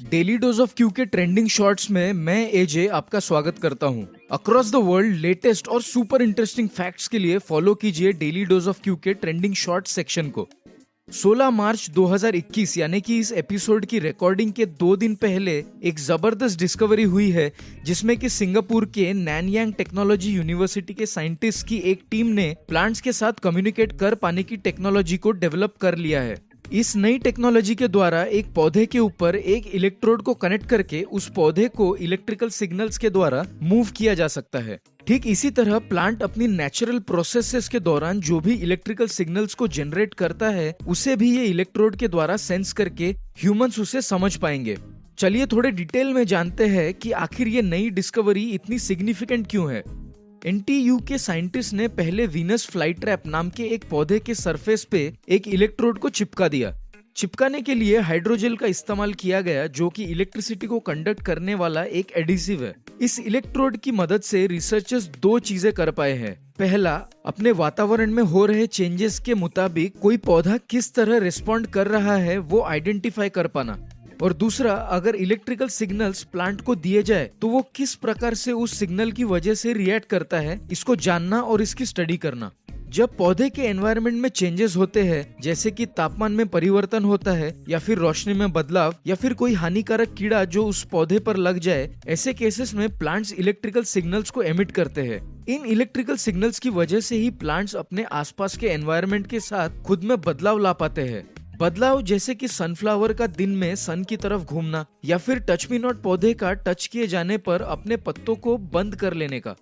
Daily dose of Q के trending shorts में मैं एजे आपका स्वागत करता हूं। अक्रॉस द वर्ल्ड लेटेस्ट और सुपर इंटरेस्टिंग फैक्ट्स के लिए फॉलो कीजिए डेली डोज ऑफ क्यू के ट्रेंडिंग शॉर्ट्स सेक्शन को। 16 मार्च 2021 यानी कि इस एपिसोड की रिकॉर्डिंग के 2 दिन पहले एक जबरदस्त डिस्कवरी हुई है, जिसमें कि सिंगापुर के नैनयांग टेक्नोलॉजी यूनिवर्सिटी के साइंटिस्ट की एक टीम ने प्लांट्स के साथ कम्युनिकेट कर पाने की टेक्नोलॉजी को डेवलप कर लिया है। इस नई टेक्नोलॉजी के द्वारा एक पौधे के ऊपर एक इलेक्ट्रोड को कनेक्ट करके उस पौधे को इलेक्ट्रिकल सिग्नल्स के द्वारा मूव किया जा सकता है। ठीक इसी तरह प्लांट अपनी नेचुरल प्रोसेसेस के दौरान जो भी इलेक्ट्रिकल सिग्नल्स को जनरेट करता है, उसे भी ये इलेक्ट्रोड के द्वारा सेंस करके ह्यूमंस उसे समझ पाएंगे। चलिए थोड़े डिटेल में जानते हैं कि आखिर ये नई डिस्कवरी इतनी सिग्निफिकेंट क्यों है। एनटीयू के साइंटिस्ट ने पहले वीनस फ्लाईट्रैप नाम के एक पौधे के सरफेस पे एक इलेक्ट्रोड को चिपका दिया। चिपकाने के लिए हाइड्रोजेल का इस्तेमाल किया गया, जो कि इलेक्ट्रिसिटी को कंडक्ट करने वाला एक एडिसिव है। इस इलेक्ट्रोड की मदद से रिसर्चर्स 2 चीजें कर पाए हैं। पहला, अपने वातावरण में हो रहे चेंजेस के मुताबिक कोई पौधा किस तरह रिस्पॉन्ड कर रहा है वो आइडेंटिफाई कर पाना, और दूसरा, अगर इलेक्ट्रिकल सिग्नल्स प्लांट को दिए जाए तो वो किस प्रकार से उस सिग्नल की वजह से रिएक्ट करता है, इसको जानना और इसकी स्टडी करना। जब पौधे के एनवायरनमेंट में चेंजेस होते हैं, जैसे कि तापमान में परिवर्तन होता है या फिर रोशनी में बदलाव या फिर कोई हानिकारक कीड़ा जो उस पौधे पर लग जाए, ऐसे केसेस में प्लांट्स इलेक्ट्रिकल सिग्नल्स को एमिट करते हैं। इन इलेक्ट्रिकल सिग्नल्स की वजह से ही प्लांट्स अपने आसपास के एनवायरनमेंट के साथ खुद में बदलाव ला पाते हैं। बदलाव जैसे कि सनफ्लावर का दिन में सन की तरफ घूमना या फिर टच मी नॉट पौधे का टच किए जाने पर अपने पत्तों को बंद कर लेने का।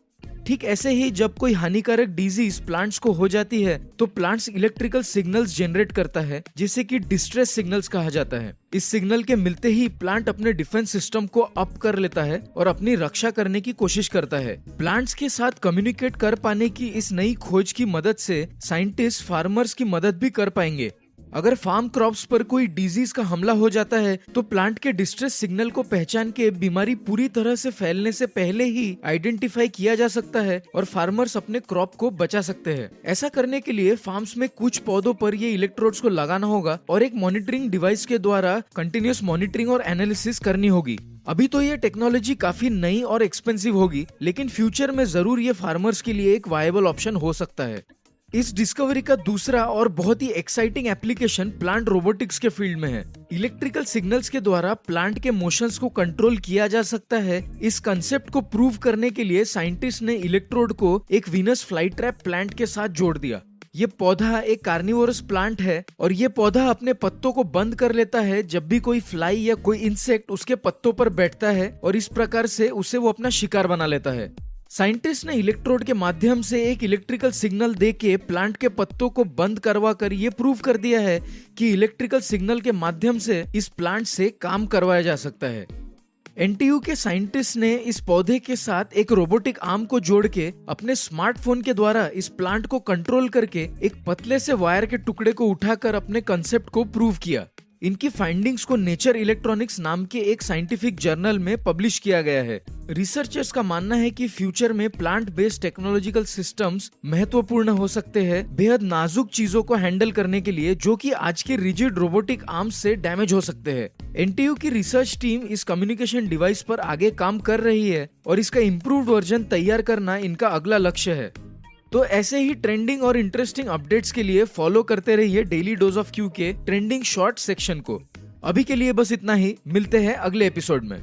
ठीक ऐसे ही जब कोई हानिकारक डिजीज प्लांट्स को हो जाती है तो प्लांट्स इलेक्ट्रिकल सिग्नल्स जनरेट करता है, जिसे कि डिस्ट्रेस सिग्नल्स कहा जाता है। इस सिग्नल के मिलते ही प्लांट अपने डिफेंस सिस्टम को अप कर लेता है और अपनी रक्षा करने की कोशिश करता है। प्लांट्स के साथ कम्युनिकेट कर पाने की इस नई खोज की मदद से साइंटिस्ट फार्मर्स की मदद भी कर पाएंगे। अगर फार्म क्रॉप्स पर कोई डिजीज का हमला हो जाता है तो प्लांट के डिस्ट्रेस सिग्नल को पहचान के बीमारी पूरी तरह से फैलने से पहले ही आइडेंटिफाई किया जा सकता है और फार्मर्स अपने क्रॉप को बचा सकते हैं। ऐसा करने के लिए फार्म्स में कुछ पौधों पर ये इलेक्ट्रोड्स को लगाना होगा और एक मॉनिटरिंग डिवाइस के द्वारा कंटिन्यूअस मॉनिटरिंग और एनालिसिस करनी होगी। अभी तो ये टेक्नोलॉजी काफी नई और एक्सपेंसिव होगी, लेकिन फ्यूचर में जरूर ये फार्मर्स के लिए एक वायबल ऑप्शन हो सकता है। इस डिस्कवरी का दूसरा और बहुत ही एक्साइटिंग एप्लीकेशन प्लांट रोबोटिक्स के फील्ड में है। इलेक्ट्रिकल सिग्नल्स के द्वारा प्लांट के मोशंस को कंट्रोल किया जा सकता है। इस कंसेप्ट को प्रूव करने के लिए साइंटिस्ट ने इलेक्ट्रोड को एक वीनस फ्लाईट्रैप प्लांट के साथ जोड़ दिया। ये पौधा एक कार्निवोरस प्लांट है और ये पौधा अपने पत्तों को बंद कर लेता है जब भी कोई फ्लाई या कोई इंसेक्ट उसके पत्तों पर बैठता है, और इस प्रकार से उसे वो अपना शिकार बना लेता है। साइंटिस्ट ने इलेक्ट्रोड के माध्यम से एक इलेक्ट्रिकल सिग्नल देके प्लांट के पत्तों को बंद करवा कर ये प्रूव कर दिया है कि इलेक्ट्रिकल सिग्नल के माध्यम से इस प्लांट से काम करवाया जा सकता है। एनटीयू के साइंटिस्ट ने इस पौधे के साथ एक रोबोटिक आर्म को जोड़ के अपने स्मार्टफोन के द्वारा इस प्लांट को कंट्रोल करके एक पतले से वायर के टुकड़े को उठाकर अपने कंसेप्ट को प्रूव किया। इनकी फाइंडिंग्स को नेचर इलेक्ट्रॉनिक्स नाम के एक साइंटिफिक जर्नल में पब्लिश किया गया है। रिसर्चर्स का मानना है कि फ्यूचर में प्लांट बेस्ड टेक्नोलॉजिकल सिस्टम्स महत्वपूर्ण हो सकते हैं, बेहद नाजुक चीजों को हैंडल करने के लिए, जो कि आज के रिजिड रोबोटिक आर्म्स से डैमेज हो सकते हैं। एनटीयू की रिसर्च टीम इस कम्युनिकेशन डिवाइस पर आगे काम कर रही है और इसका इम्प्रूव्ड वर्जन तैयार करना इनका अगला लक्ष्य है। तो ऐसे ही ट्रेंडिंग और इंटरेस्टिंग अपडेट्स के लिए फॉलो करते रहिए डेली डोज ऑफ क्यू के ट्रेंडिंग शॉर्ट सेक्शन को। अभी के लिए बस इतना ही, मिलते हैं अगले एपिसोड में।